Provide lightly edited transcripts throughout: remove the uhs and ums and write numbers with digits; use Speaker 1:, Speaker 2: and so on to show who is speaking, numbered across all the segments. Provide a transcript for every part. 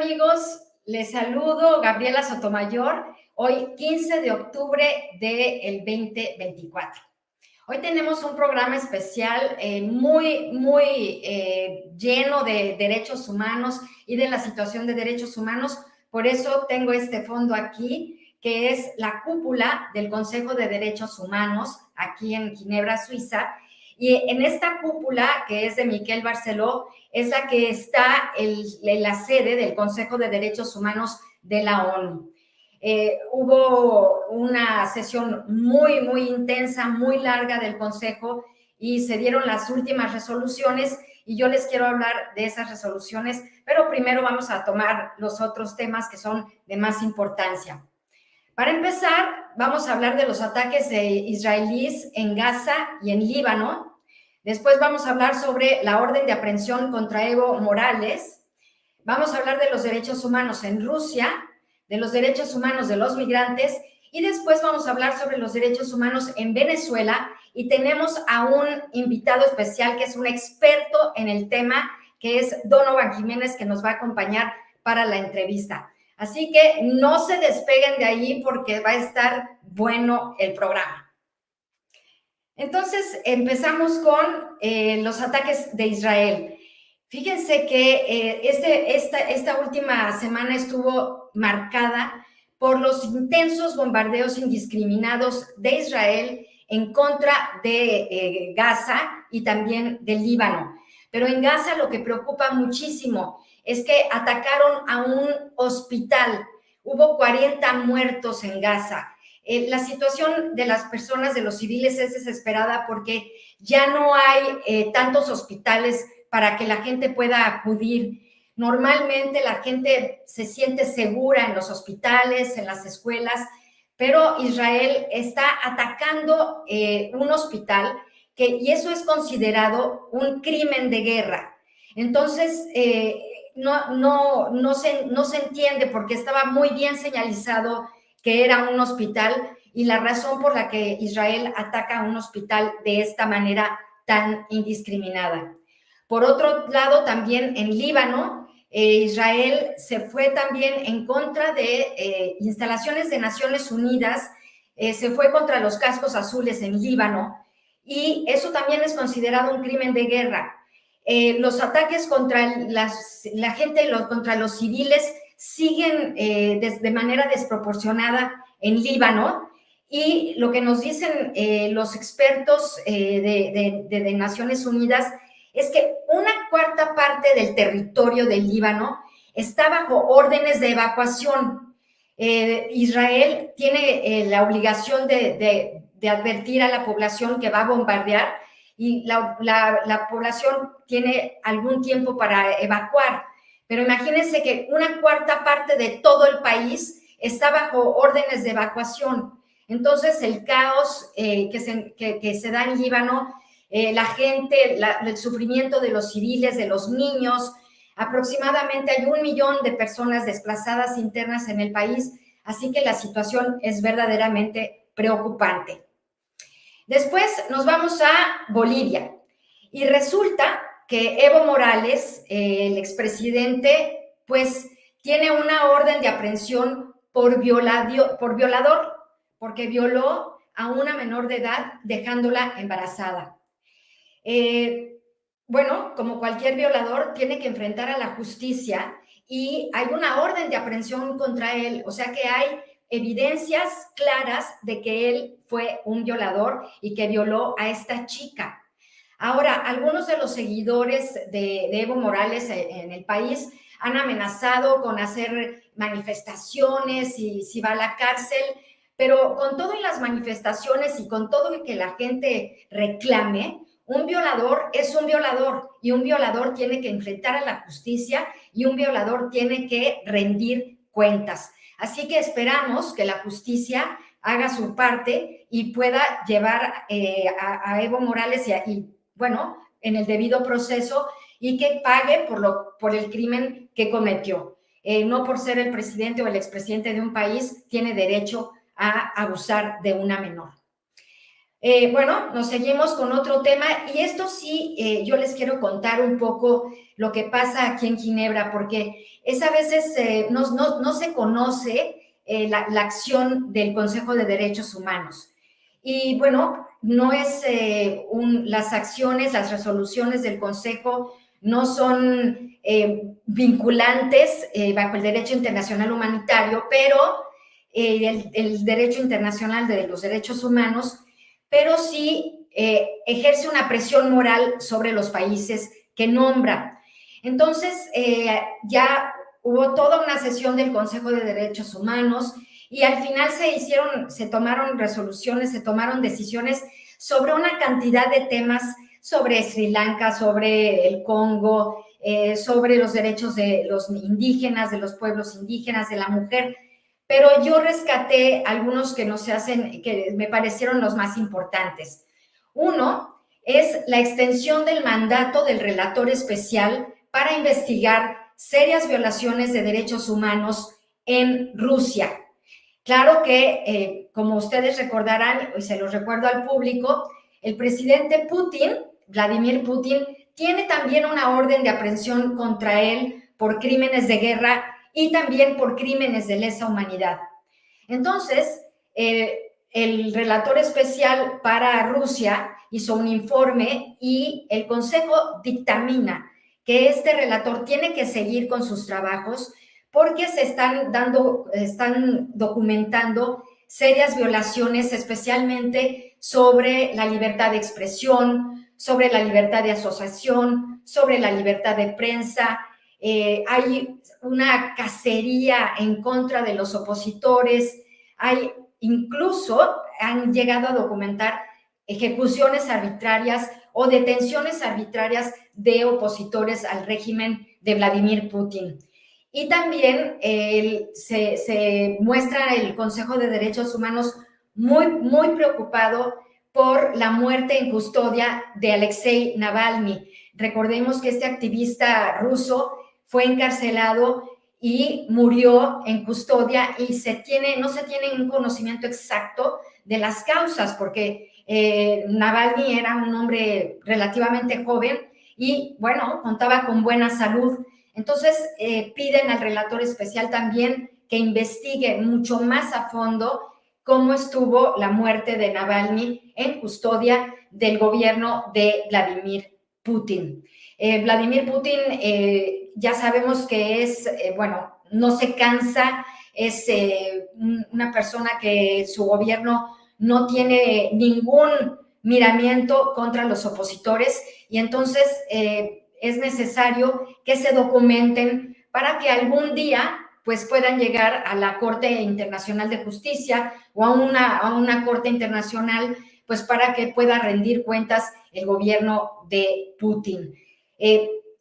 Speaker 1: amigos? Les saludo Gabriela Sotomayor, hoy 15 de octubre del 2024. Hoy tenemos un programa especial muy lleno de derechos humanos y de la situación de derechos humanos. Por eso tengo este fondo aquí, que es la cúpula del Consejo de Derechos Humanos, aquí en Ginebra, Suiza. Y en esta cúpula, que es de Miquel Barceló, es la que está la sede del Consejo de Derechos Humanos de la ONU. Hubo una sesión muy intensa, muy larga del Consejo y se dieron las últimas resoluciones y yo les quiero hablar de esas resoluciones, pero primero vamos a tomar los otros temas que son de más importancia. Para empezar, vamos a hablar de los ataques de israelíes en Gaza y en Líbano. Después vamos a hablar sobre la orden de aprehensión contra Evo Morales. Vamos a hablar de los derechos humanos en Rusia, de los derechos humanos de los migrantes y después vamos a hablar sobre los derechos humanos en Venezuela y tenemos a un invitado especial que es un experto en el tema, que es Donovan Jiménez, que nos va a acompañar para la entrevista. Así que no se despeguen de ahí porque va a estar bueno el programa. Entonces, empezamos con los ataques de Israel. Fíjense que esta última semana estuvo marcada por los intensos bombardeos indiscriminados de Israel en contra de Gaza y también del Líbano. Pero en Gaza lo que preocupa muchísimo es que atacaron a un hospital. Hubo 40 muertos en Gaza. La situación de las personas, de los civiles, es desesperada porque ya no hay tantos hospitales para que la gente pueda acudir. Normalmente la gente se siente segura en los hospitales, en las escuelas, pero Israel está atacando un hospital y eso es considerado un crimen de guerra. Entonces, no se entiende porque estaba muy bien señalizado que era un hospital y la razón por la que Israel ataca un hospital de esta manera tan indiscriminada. Por otro lado, también en Líbano, Israel se fue también en contra de instalaciones de Naciones Unidas, se fue contra los cascos azules en Líbano y eso también es considerado un crimen de guerra. Los ataques contra la gente, contra los civiles, siguen de manera desproporcionada en Líbano y lo que nos dicen los expertos de Naciones Unidas es que una cuarta parte del territorio del Líbano está bajo órdenes de evacuación. Israel tiene la obligación de advertir a la población que va a bombardear y la población tiene algún tiempo para evacuar. Pero imagínense que una cuarta parte de todo el país está bajo órdenes de evacuación. Entonces, el caos que se da en Líbano, la gente, el sufrimiento de los civiles, de los niños, aproximadamente hay 1 millón de personas desplazadas internas en el país, así que la situación es verdaderamente preocupante. Después nos vamos a Bolivia y resulta que Evo Morales, el expresidente, pues tiene una orden de aprehensión por violador, porque violó a una menor de edad dejándola embarazada. Bueno, como cualquier violador, tiene que enfrentar a la justicia y hay una orden de aprehensión contra él, o sea que hay evidencias claras de que él fue un violador y que violó a esta chica. Ahora, algunos de los seguidores de Evo Morales en el país han amenazado con hacer manifestaciones y si va a la cárcel, pero con todo y las manifestaciones y con todo y que la gente reclame, un violador es un violador y un violador tiene que enfrentar a la justicia y un violador tiene que rendir cuentas. Así que esperamos que la justicia haga su parte y pueda llevar a Evo Morales y bueno, en el debido proceso y que pague por el crimen que cometió. No por ser el presidente o el expresidente de un país tiene derecho a abusar de una menor. Bueno, nos seguimos con otro tema y esto sí, yo les quiero contar un poco lo que pasa aquí en Ginebra, porque es a veces no se conoce la acción del Consejo de Derechos Humanos. Y bueno, no es las acciones, las resoluciones del Consejo no son vinculantes bajo el derecho internacional humanitario, pero el derecho internacional de los derechos humanos, pero sí ejerce una presión moral sobre los países que nombra. Entonces, ya hubo toda una sesión del Consejo de Derechos Humanos y al final se tomaron resoluciones, se tomaron decisiones sobre una cantidad de temas, sobre Sri Lanka, sobre el Congo, sobre los derechos de los indígenas, de los pueblos indígenas, de la mujer, pero yo rescaté algunos que que me parecieron los más importantes. Uno es la extensión del mandato del relator especial para investigar serias violaciones de derechos humanos en Rusia. Claro que, como ustedes recordarán, y se los recuerdo al público, el presidente Putin, Vladimir Putin, tiene también una orden de aprehensión contra él por crímenes de guerra y también por crímenes de lesa humanidad. Entonces, el relator especial para Rusia hizo un informe y el Consejo dictamina que este relator tiene que seguir con sus trabajos porque están documentando serias violaciones, especialmente sobre la libertad de expresión, sobre la libertad de asociación, sobre la libertad de prensa. Hay una cacería en contra de los opositores, incluso han llegado a documentar ejecuciones arbitrarias o detenciones arbitrarias de opositores al régimen de Vladimir Putin. Y también se muestra el Consejo de Derechos Humanos muy preocupado por la muerte en custodia de Alexei Navalny. Recordemos que este activista ruso fue encarcelado y murió en custodia y no se tiene un conocimiento exacto de las causas, porque Navalny era un hombre relativamente joven y, bueno, contaba con buena salud. Entonces, piden al relator especial también que investigue mucho más a fondo cómo estuvo la muerte de Navalny en custodia del gobierno de Vladimir Putin. Vladimir Putin, ya sabemos que bueno, no se cansa, es una persona que su gobierno no tiene ningún miramiento contra los opositores y entonces es necesario que se documenten para que algún día pues puedan llegar a la Corte Internacional de Justicia o a una Corte Internacional, pues para que pueda rendir cuentas el gobierno de Putin.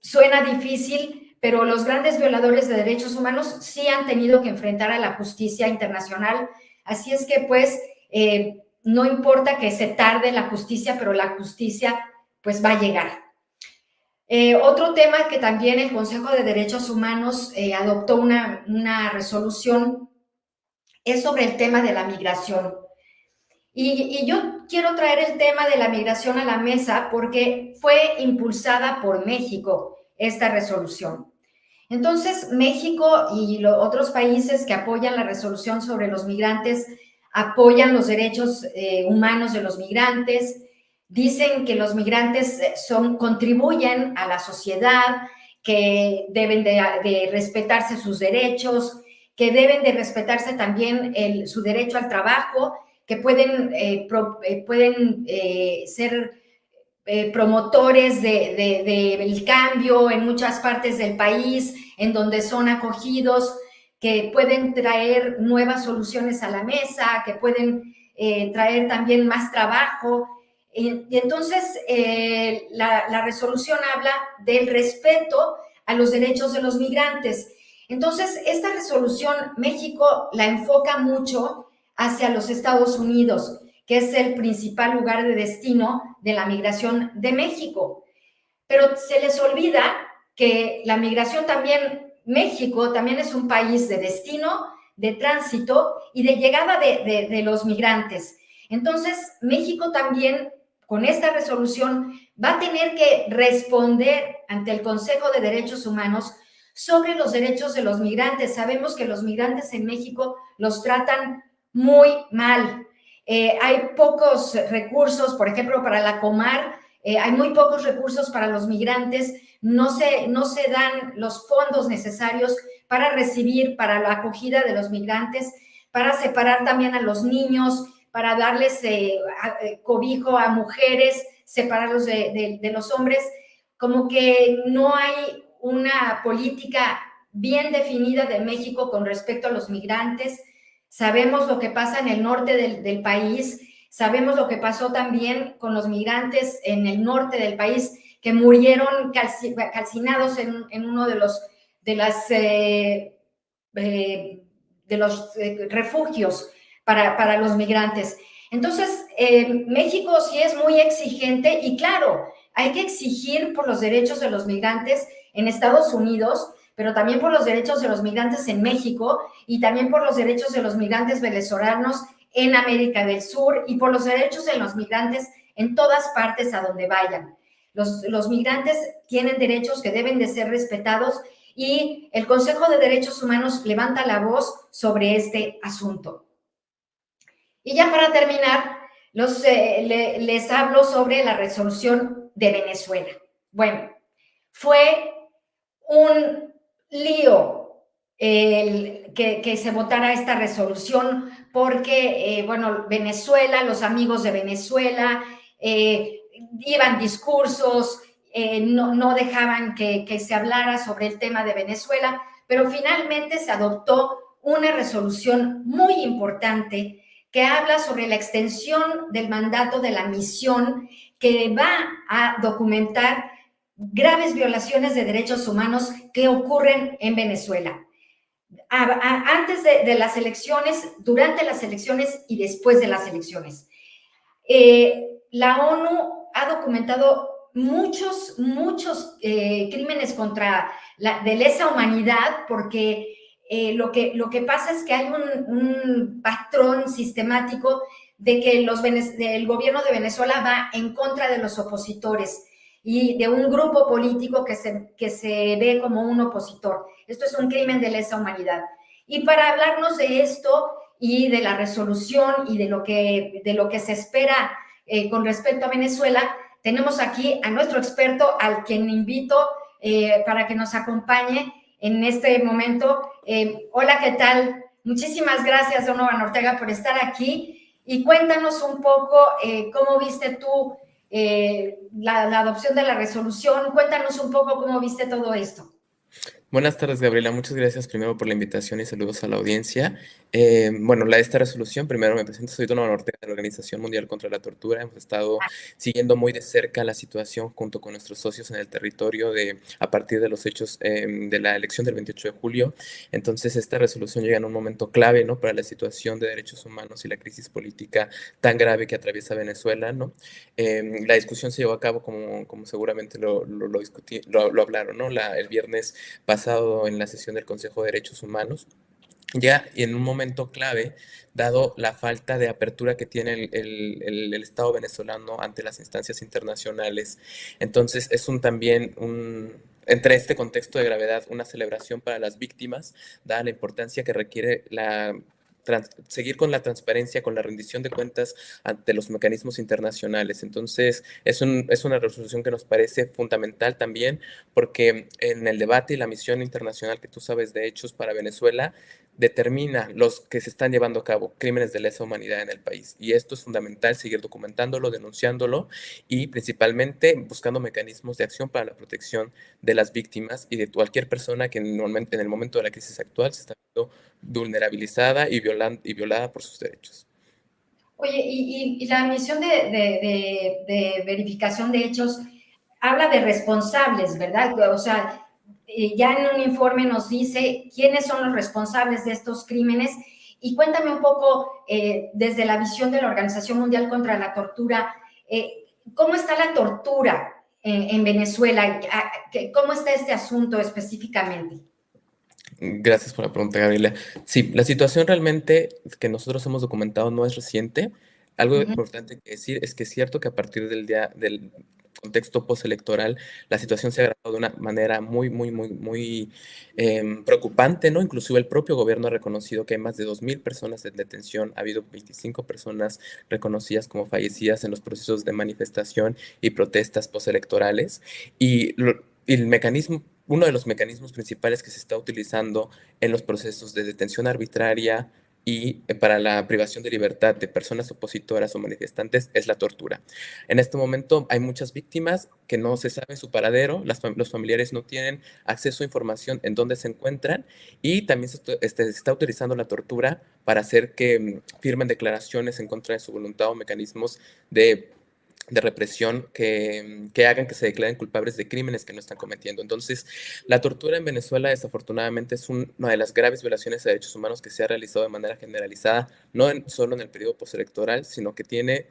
Speaker 1: Suena difícil, pero los grandes violadores de derechos humanos sí han tenido que enfrentar a la justicia internacional, así es que pues no importa que se tarde la justicia, pero la justicia pues va a llegar. Otro tema que también el Consejo de Derechos Humanos adoptó una resolución es sobre el tema de la migración. Y yo quiero traer el tema de la migración a la mesa porque fue impulsada por México esta resolución. Entonces, México y otros países que apoyan la resolución sobre los migrantes apoyan los derechos humanos de los migrantes, dicen que los migrantes contribuyen a la sociedad, que deben de respetarse sus derechos, que deben de respetarse también su derecho al trabajo, que pueden ser promotores del cambio en muchas partes del país, en donde son acogidos, que pueden traer nuevas soluciones a la mesa, que pueden traer también más trabajo. Y entonces la resolución habla del respeto a los derechos de los migrantes. Entonces, esta resolución México la enfoca mucho hacia los Estados Unidos, que es el principal lugar de destino de la migración de México. Pero se les olvida que la migración también, México también es un país de destino, de tránsito y de llegada de los migrantes. Entonces, México también, con esta resolución, va a tener que responder ante el Consejo de Derechos Humanos sobre los derechos de los migrantes. Sabemos que los migrantes en México los tratan muy mal. Hay pocos recursos, por ejemplo, para la Comar, hay muy pocos recursos para los migrantes, no se dan los fondos necesarios para recibir, para la acogida de los migrantes, para separar también a los niños, para darles cobijo a mujeres, separarlos de los hombres, como que no hay una política bien definida de México con respecto a los migrantes. Sabemos lo que pasa en el norte del país, sabemos lo que pasó también con los migrantes en el norte del país, que murieron calcinados en uno de los refugios para los migrantes. Entonces, México sí es muy exigente y claro, hay que exigir por los derechos de los migrantes en Estados Unidos, pero también por los derechos de los migrantes en México y también por los derechos de los migrantes venezolanos en América del Sur y por los derechos de los migrantes en todas partes a donde vayan. Los migrantes tienen derechos que deben de ser respetados y el Consejo de Derechos Humanos levanta la voz sobre este asunto. Y ya para terminar, les hablo sobre la resolución de Venezuela. Bueno, fue un lío que se votara esta resolución porque, bueno, Venezuela, los amigos de Venezuela, iban discursos, no dejaban que se hablara sobre el tema de Venezuela, pero finalmente se adoptó una resolución muy importante que habla sobre la extensión del mandato de la misión que va a documentar graves violaciones de derechos humanos que ocurren en Venezuela. Antes de las elecciones, durante las elecciones y después de las elecciones. La ONU ha documentado muchos crímenes de lesa humanidad porque lo que pasa es que hay un patrón sistemático de que el gobierno de Venezuela va en contra de los opositores y de un grupo político que se ve como un opositor. Esto es un crimen de lesa humanidad. Y para hablarnos de esto y de la resolución y de lo que se espera con respecto a Venezuela, tenemos aquí a nuestro experto, al quien invito para que nos acompañe en este momento. Hola, ¿qué tal? Muchísimas gracias, Donovan Ortega, por estar aquí y cuéntanos un poco cómo viste tú la adopción de la resolución. Cuéntanos un poco cómo viste todo esto.
Speaker 2: Buenas tardes, Gabriela. Muchas gracias primero por la invitación y saludos a la audiencia. Bueno, esta resolución, primero me presento, soy Donovan Ortega de la Organización Mundial contra la Tortura. Hemos estado siguiendo muy de cerca la situación junto con nuestros socios en el territorio a partir de los hechos de la elección del 28 de julio. Entonces, esta resolución llega en un momento clave, ¿no?, para la situación de derechos humanos y la crisis política tan grave que atraviesa Venezuela, ¿no? La discusión se llevó a cabo, como seguramente lo hablaron, ¿no?, el viernes pasado en la sesión del Consejo de Derechos Humanos, ya en un momento clave, dado la falta de apertura que tiene el Estado venezolano ante las instancias internacionales. Entonces es entre este contexto de gravedad, una celebración para las víctimas, dada la importancia que requiere seguir con la transparencia, con la rendición de cuentas ante los mecanismos internacionales. Entonces, es una resolución que nos parece fundamental también, porque en el debate y la misión internacional que tú sabes de hechos para Venezuela, determina los que se están llevando a cabo crímenes de lesa humanidad en el país. Y esto es fundamental, seguir documentándolo, denunciándolo y principalmente buscando mecanismos de acción para la protección de las víctimas y de cualquier persona que en el momento de la crisis actual se está viendo vulnerabilizada y violada por sus derechos.
Speaker 1: Oye, y la misión de verificación de hechos habla de responsables, ¿verdad? O sea, ya en un informe nos dice quiénes son los responsables de estos crímenes. Y cuéntame un poco, desde la visión de la Organización Mundial contra la Tortura, ¿cómo está la tortura en Venezuela? ¿Cómo está este asunto específicamente?
Speaker 2: Gracias por la pregunta, Gabriela. Sí, la situación realmente que nosotros hemos documentado no es reciente. Algo
Speaker 1: Ujú.
Speaker 2: importante que decir es que es cierto que a partir del contexto postelectoral, la situación se ha agravado de una manera muy preocupante, ¿no? Inclusive el propio gobierno ha reconocido que hay más de 2.000 personas en detención, ha habido 25 personas reconocidas como fallecidas en los procesos de manifestación y protestas postelectorales, y el mecanismo, uno de los mecanismos principales que se está utilizando en los procesos de detención arbitraria y para la privación de libertad de personas opositoras o manifestantes es la tortura. En este momento hay muchas víctimas que no se sabe su paradero, los familiares no tienen acceso a información en dónde se encuentran, y también se está utilizando la tortura para hacer que firmen declaraciones en contra de su voluntad o mecanismos de represión que hagan que se declaren culpables de crímenes que no están cometiendo. Entonces, la tortura en Venezuela desafortunadamente es una de las graves violaciones de derechos humanos que se ha realizado de manera generalizada, no solo en el periodo postelectoral, sino que tiene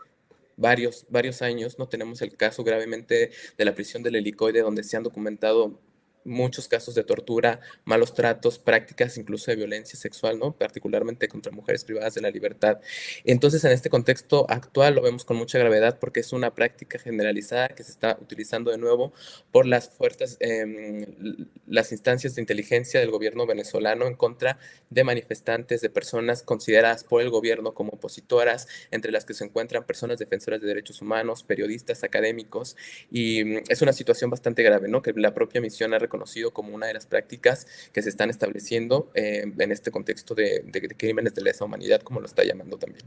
Speaker 2: varios años. No tenemos el caso gravemente de la prisión del Helicoide, donde se han documentado muchos casos de tortura, malos tratos, prácticas incluso de violencia sexual, ¿no? Particularmente contra mujeres privadas de la libertad. Entonces, en este contexto actual lo vemos con mucha gravedad porque es una práctica generalizada que se está utilizando de nuevo por las instancias de inteligencia del gobierno venezolano en contra de manifestantes, de personas consideradas por el gobierno como opositoras, entre las que se encuentran personas defensoras de derechos humanos, periodistas, académicos, y es una situación bastante grave, ¿no? Que la propia misión ha reconocido como una de las prácticas que se están estableciendo en este contexto de crímenes de lesa humanidad, como lo está llamando también.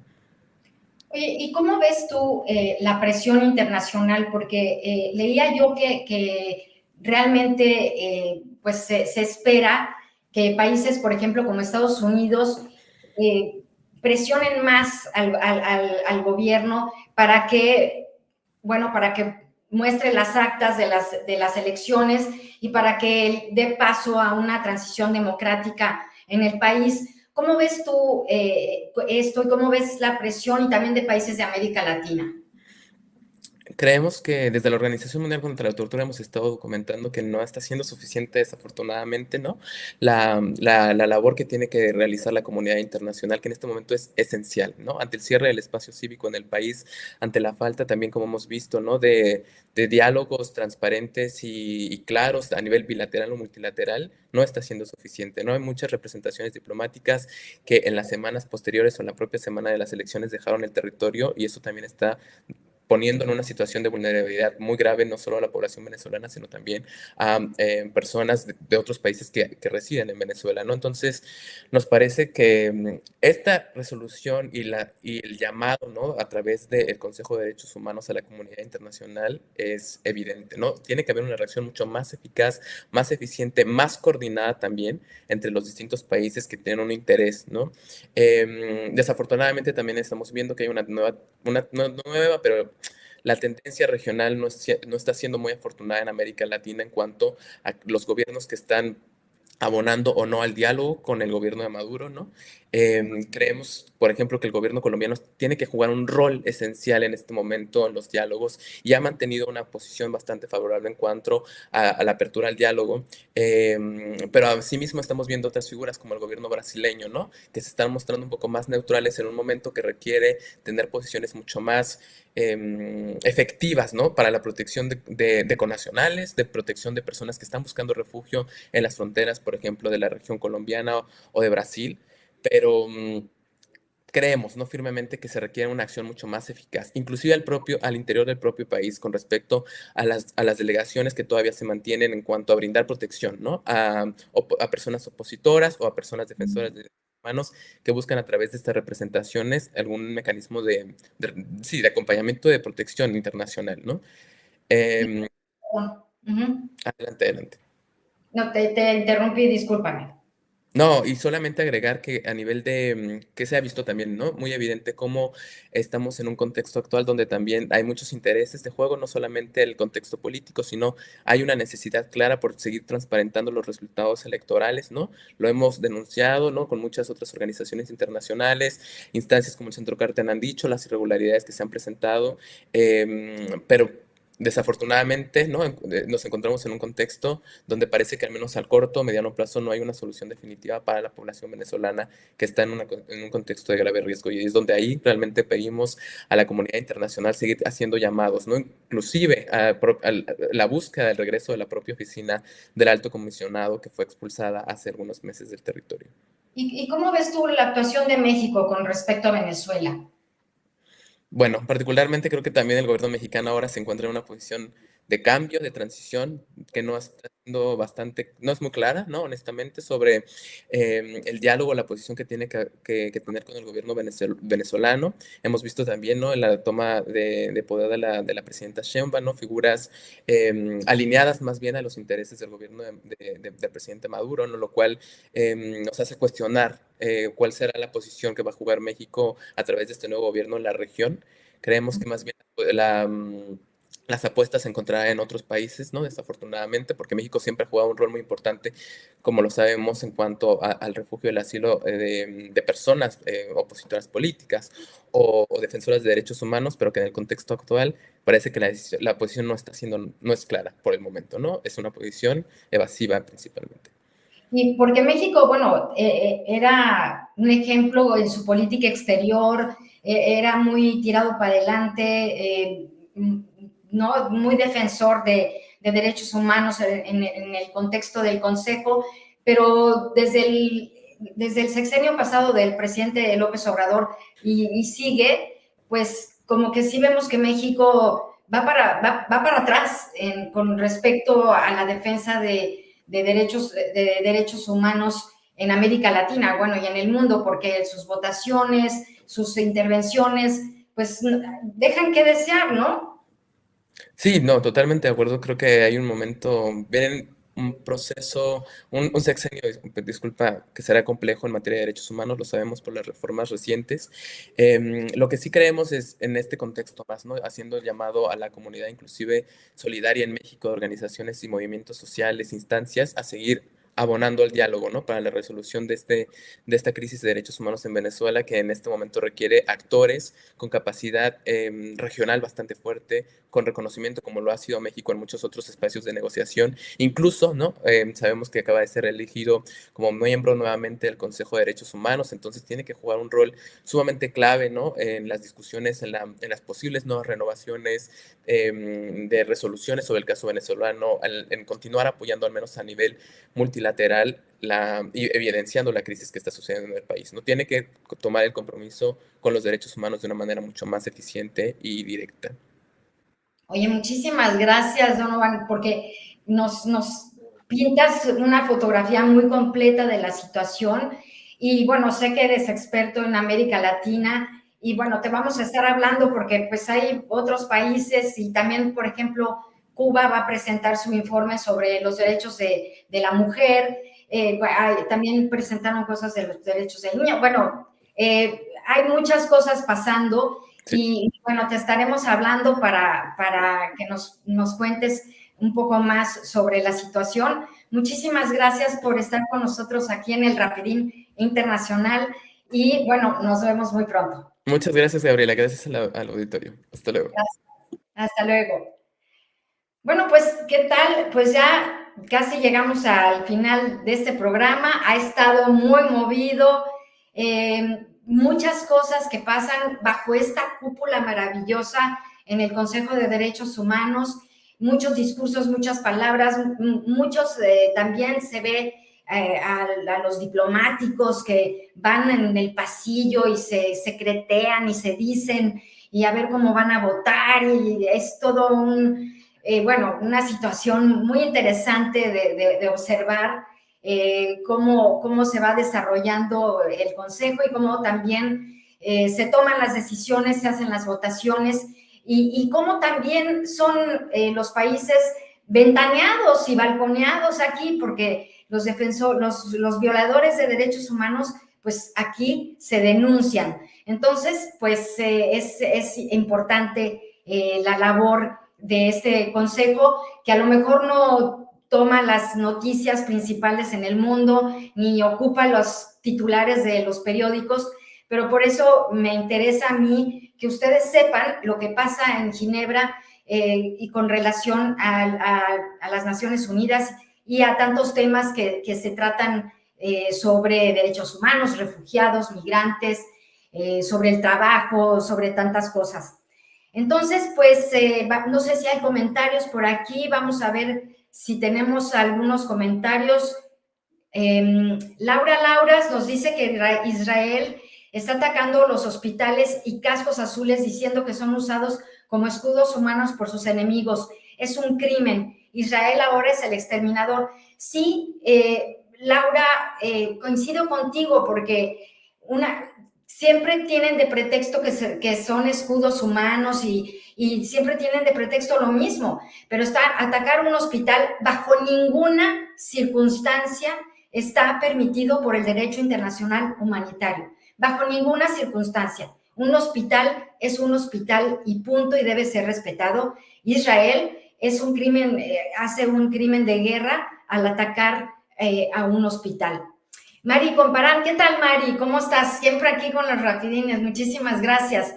Speaker 1: Oye, ¿y cómo ves tú la presión internacional? Porque leía yo que realmente pues se espera que países, por ejemplo, como Estados Unidos, eh, presionen más al gobierno para que, bueno, para que muestre las actas de las elecciones y para que dé paso a una transición democrática en el país. ¿Cómo ves tú esto y cómo ves la presión y también de países de América Latina?
Speaker 2: Creemos que desde la Organización Mundial contra la Tortura hemos estado documentando que no está siendo suficiente, desafortunadamente, ¿no? La labor que tiene que realizar la comunidad internacional, que en este momento es esencial, ¿no? Ante el cierre del espacio cívico en el país, ante la falta también, como hemos visto, ¿no? De diálogos transparentes y claros a nivel bilateral o multilateral, no está siendo suficiente, ¿no? Hay muchas representaciones diplomáticas que en las semanas posteriores o en la propia semana de las elecciones dejaron el territorio, y eso también está poniendo en una situación de vulnerabilidad muy grave no solo a la población venezolana, sino también a personas de otros países que residen en Venezuela, ¿no? Entonces, nos parece que esta resolución y el llamado, ¿no? A través del Consejo de Derechos Humanos a la comunidad internacional es evidente, ¿no? Tiene que haber una reacción mucho más eficaz, más eficiente, más coordinada también entre los distintos países que tienen un interés, ¿no? Desafortunadamente también estamos viendo que hay no nueva, pero la tendencia regional no está siendo muy afortunada en América Latina en cuanto a los gobiernos que están abonando o no al diálogo con el gobierno de Maduro, ¿no? Creemos, por ejemplo, que el gobierno colombiano tiene que jugar un rol esencial en este momento en los diálogos, y ha mantenido una posición bastante favorable en cuanto a la apertura al diálogo, pero asimismo estamos viendo otras figuras como el gobierno brasileño, ¿no? Que se están mostrando un poco más neutrales en un momento que requiere tener posiciones mucho más efectivas, ¿no? Para la protección de connacionales, de protección de personas que están buscando refugio en las fronteras, por ejemplo, de la región colombiana o de Brasil, pero creemos, ¿no? Firmemente que se requiere una acción mucho más eficaz, inclusive al interior del propio país, con respecto a las delegaciones que todavía se mantienen en cuanto a brindar protección, ¿no? A personas opositoras o a personas defensoras de derechos humanos que buscan a través de estas representaciones algún mecanismo sí, de acompañamiento de protección internacional, ¿no? Em,
Speaker 1: Ujú.
Speaker 2: adelante, adelante.
Speaker 1: No, te interrumpí, discúlpame.
Speaker 2: No, y solamente agregar que a nivel que se ha visto también, ¿no? Muy evidente cómo estamos en un contexto actual donde también hay muchos intereses de juego, no solamente el contexto político, sino hay una necesidad clara por seguir transparentando los resultados electorales, ¿no? Lo hemos denunciado, ¿no? Con muchas otras organizaciones internacionales, instancias como el Centro Carten han dicho las irregularidades que se han presentado, pero desafortunadamente, ¿no? Nos encontramos en un contexto donde parece que al menos al corto o mediano plazo no hay una solución definitiva para la población venezolana que está en un contexto de grave riesgo. Y es donde ahí realmente pedimos a la comunidad internacional seguir haciendo llamados, ¿no? Inclusive a la búsqueda del regreso de la propia oficina del alto comisionado que fue expulsada hace algunos meses del territorio.
Speaker 1: ¿Y cómo ves tú la actuación de México con respecto a Venezuela?
Speaker 2: Bueno, particularmente creo que también el gobierno mexicano ahora se encuentra en una posición de cambio, de transición, que no está siendo bastante, no es muy clara, ¿no? Honestamente, sobre el diálogo, la posición que tiene que tener con el gobierno venezolano. Hemos visto también, ¿no? En la toma de poder de la presidenta Sheinbaum, ¿no? Figuras alineadas más bien a los intereses del gobierno del presidente Maduro, ¿no? Lo cual nos hace cuestionar cuál será la posición que va a jugar México a través de este nuevo gobierno en la región. Creemos que más bien las apuestas se encontrarán en otros países, ¿no? Desafortunadamente, porque México siempre ha jugado un rol muy importante, como lo sabemos, en cuanto al refugio y el asilo de personas opositoras políticas o defensoras de derechos humanos, pero que en el contexto actual parece que la posición no es clara por el momento, ¿no? Es una posición evasiva principalmente.
Speaker 1: Y porque México, bueno, era un ejemplo en su política exterior, era muy tirado para adelante, ¿no? Muy defensor de derechos humanos en el contexto del Consejo, pero desde el sexenio pasado del presidente López Obrador y sigue, pues como que sí vemos que México va para atrás con respecto a la defensa de derechos humanos en América Latina, bueno, y en el mundo, porque sus votaciones, sus intervenciones, pues dejan que desear, ¿no?
Speaker 2: Sí, no, totalmente de acuerdo. Creo que hay un momento, viene un proceso, un sexenio, disculpa, que será complejo en materia de derechos humanos, lo sabemos por las reformas recientes. Lo que sí creemos es en este contexto más, ¿no? Haciendo el llamado a la comunidad inclusive solidaria en México, de organizaciones y movimientos sociales, instancias, a seguir abonando al diálogo, ¿no? Para la resolución de esta crisis de derechos humanos en Venezuela, que en este momento requiere actores con capacidad regional bastante fuerte, con reconocimiento como lo ha sido México en muchos otros espacios de negociación. Incluso, ¿no? Sabemos que acaba de ser elegido como miembro nuevamente del Consejo de Derechos Humanos, entonces tiene que jugar un rol sumamente clave, ¿no? En las discusiones, en las posibles nuevas renovaciones de resoluciones sobre el caso venezolano, en continuar apoyando al menos a nivel multilateral y evidenciando la crisis que está sucediendo en el país. No tiene que tomar el compromiso con los derechos humanos de una manera mucho más eficiente y directa.
Speaker 1: Oye, muchísimas gracias, Donovan, porque nos pintas una fotografía muy completa de la situación y bueno, sé que eres experto en América Latina y bueno, te vamos a estar hablando porque pues hay otros países y también, por ejemplo, Cuba va a presentar su informe sobre los derechos de la mujer, también presentaron cosas de los derechos del niño. Bueno, hay muchas cosas pasando
Speaker 2: Sí.
Speaker 1: y bueno, te estaremos hablando para que nos cuentes un poco más sobre la situación. Muchísimas gracias por estar con nosotros aquí en el Rapidín Internacional y bueno, nos vemos muy pronto.
Speaker 2: Muchas gracias, Gabriela. Gracias al auditorio. Hasta luego.
Speaker 1: Gracias. Hasta luego. Bueno, pues, ¿qué tal? Pues ya casi llegamos al final de este programa. Ha estado muy movido, muchas cosas que pasan bajo esta cúpula maravillosa en el Consejo de Derechos Humanos, muchos discursos, muchas palabras, muchos también se ve a los diplomáticos que van en el pasillo y se secretean y se dicen y a ver cómo van a votar y es todo bueno, una situación muy interesante de observar cómo se va desarrollando el Consejo y cómo también se toman las decisiones, se hacen las votaciones y cómo también son los países ventaneados y balconeados aquí, porque los violadores de derechos humanos, pues aquí se denuncian. Entonces, pues es importante la labor de este consejo, que a lo mejor no toma las noticias principales en el mundo, ni ocupa los titulares de los periódicos, pero por eso me interesa a mí que ustedes sepan lo que pasa en Ginebra, y con relación a las Naciones Unidas y a tantos temas que se tratan sobre derechos humanos, refugiados, migrantes, sobre el trabajo, sobre tantas cosas. Entonces, pues, no sé si hay comentarios por aquí. Vamos a ver si tenemos algunos comentarios. Laura Lauras nos dice que Israel está atacando los hospitales y cascos azules diciendo que son usados como escudos humanos por sus enemigos. Es un crimen. Israel ahora es el exterminador. Sí, Laura, coincido contigo porque siempre tienen de pretexto que son escudos humanos y siempre tienen de pretexto lo mismo, pero atacar un hospital bajo ninguna circunstancia está permitido por el derecho internacional humanitario, bajo ninguna circunstancia. Un hospital es un hospital y punto, y debe ser respetado. Israel es un crimen, hace un crimen de guerra al atacar a un hospital. Mari Comparán, ¿qué tal, Mari? ¿Cómo estás? Siempre aquí con los rapidines, muchísimas gracias.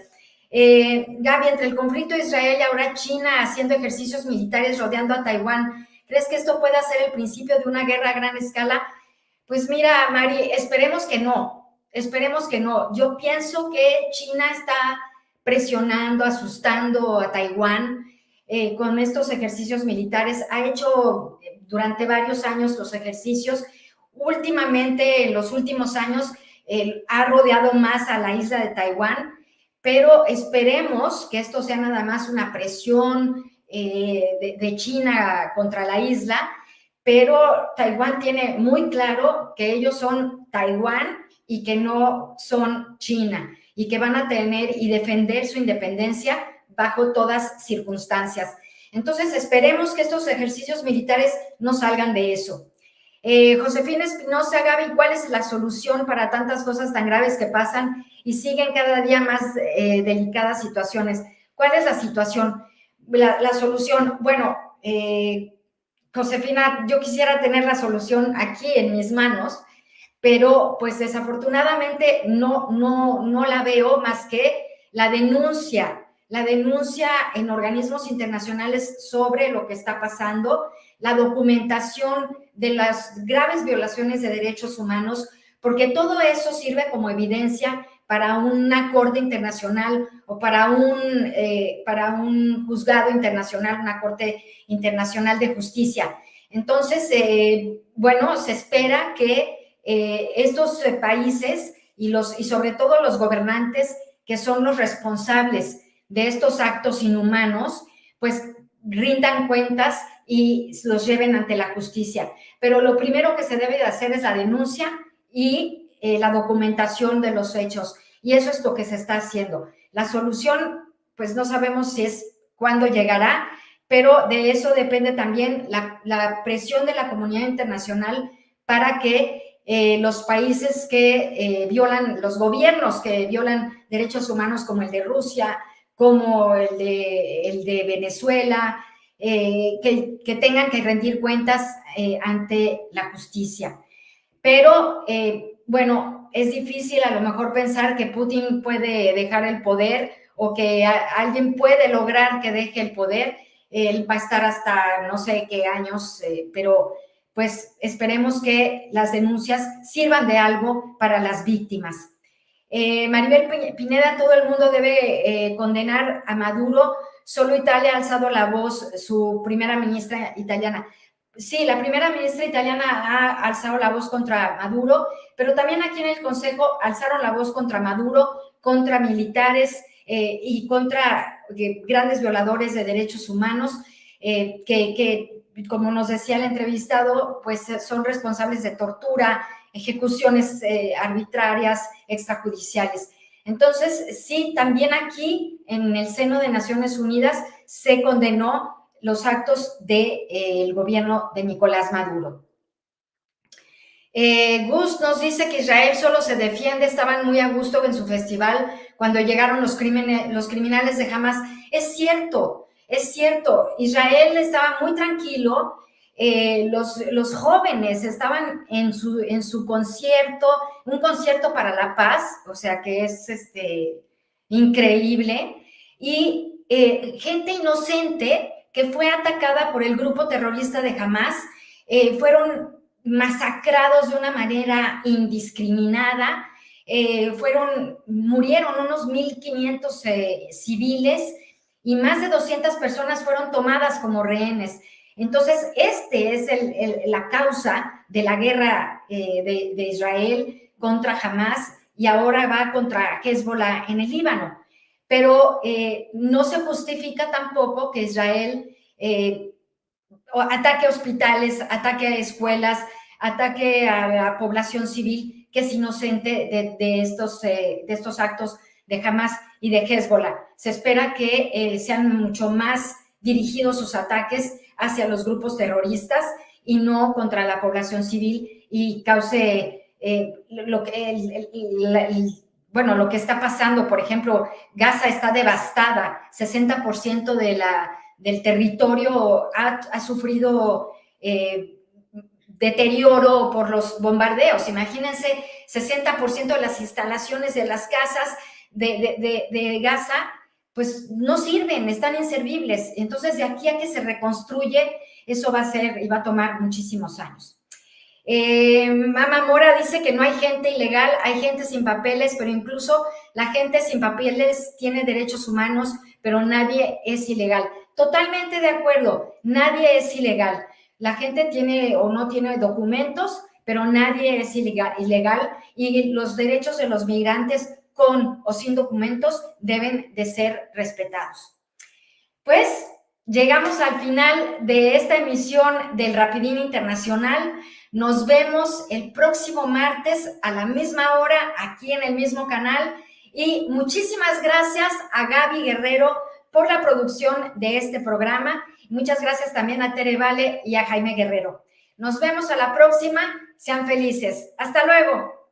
Speaker 1: Gaby, entre el conflicto de Israel y ahora China haciendo ejercicios militares rodeando a Taiwán, ¿crees que esto pueda ser el principio de una guerra a gran escala? Pues mira, Mari, esperemos que no, esperemos que no. Yo pienso que China está presionando, asustando a Taiwán con estos ejercicios militares. Ha hecho durante varios años los ejercicios. Últimamente, en los últimos años, ha rodeado más a la isla de Taiwán, pero esperemos que esto sea nada más una presión de China contra la isla, pero Taiwán tiene muy claro que ellos son Taiwán y que no son China, y que van a tener y defender su independencia bajo todas circunstancias. Entonces, esperemos que estos ejercicios militares no salgan de eso. Josefina Espinosa, Gaby, ¿cuál es la solución para tantas cosas tan graves que pasan y siguen cada día más delicadas situaciones? ¿Cuál es la situación? La solución, bueno, Josefina, yo quisiera tener la solución aquí en mis manos, pero pues desafortunadamente no la veo más que la denuncia en organismos internacionales sobre lo que está pasando, la documentación de las graves violaciones de derechos humanos, porque todo eso sirve como evidencia para una corte internacional o para un juzgado internacional, una corte internacional de justicia. Entonces, bueno, se espera que estos países y sobre todo los gobernantes que son los responsables de estos actos inhumanos, pues rindan cuentas y los lleven ante la justicia. Pero lo primero que se debe de hacer es la denuncia y la documentación de los hechos. Y eso es lo que se está haciendo. La solución, pues no sabemos si es cuándo llegará, pero de eso depende también la presión de la comunidad internacional para que los países que violan, los gobiernos que violan derechos humanos como el de Rusia, como el de Venezuela, que tengan que rendir cuentas ante la justicia. Pero, bueno, es difícil a lo mejor pensar que Putin puede dejar el poder o que alguien puede lograr que deje el poder. Él va a estar hasta no sé qué años, pero pues esperemos que las denuncias sirvan de algo para las víctimas. Maribel Pineda, todo el mundo debe condenar a Maduro. Solo Italia ha alzado la voz, su primera ministra italiana. Sí, la primera ministra italiana ha alzado la voz contra Maduro, pero también aquí en el Consejo alzaron la voz contra Maduro, contra militares y contra grandes violadores de derechos humanos que, como nos decía el entrevistado, pues son responsables de tortura, ejecuciones arbitrarias, extrajudiciales. Entonces, sí, también aquí en el seno de Naciones Unidas se condenó los actos del gobierno de Nicolás Maduro. Gus nos dice que Israel solo se defiende, estaban muy a gusto en su festival cuando llegaron los criminales de Hamas. Es cierto, Israel estaba muy tranquilo, los jóvenes estaban en su concierto, un concierto para la paz, o sea que es increíble, y gente inocente que fue atacada por el grupo terrorista de Hamás, fueron masacrados de una manera indiscriminada, murieron unos 1,500 civiles y más de 200 personas fueron tomadas como rehenes. Entonces, este es la causa de la guerra de Israel contra Hamás y ahora va contra Hezbollah en el Líbano. Pero no se justifica tampoco que Israel ataque hospitales, ataque a escuelas, ataque a la población civil que es inocente de estos actos de Hamás y de Hezbollah. Se espera que sean mucho más dirigidos sus ataques hacia los grupos terroristas y no contra la población civil y cause lo que está pasando. Por ejemplo, Gaza está devastada, 60% del territorio ha sufrido deterioro por los bombardeos. Imagínense, 60% de las instalaciones de las casas de Gaza pues no sirven, están inservibles. Entonces, de aquí a que se reconstruye, eso va a tomar muchísimos años. Mama Mora dice que no hay gente ilegal, hay gente sin papeles, pero incluso la gente sin papeles tiene derechos humanos, pero nadie es ilegal. Totalmente de acuerdo, nadie es ilegal. La gente tiene o no tiene documentos, pero nadie es ilegal y los derechos de los migrantes con o sin documentos deben de ser respetados. Pues llegamos al final de esta emisión del Rapidín Internacional. Nos vemos el próximo martes a la misma hora aquí en el mismo canal y muchísimas gracias a Gaby Guerrero por la producción de este programa. Muchas gracias también a Tere Vale y a Jaime Guerrero. Nos vemos a la próxima. Sean felices. Hasta luego.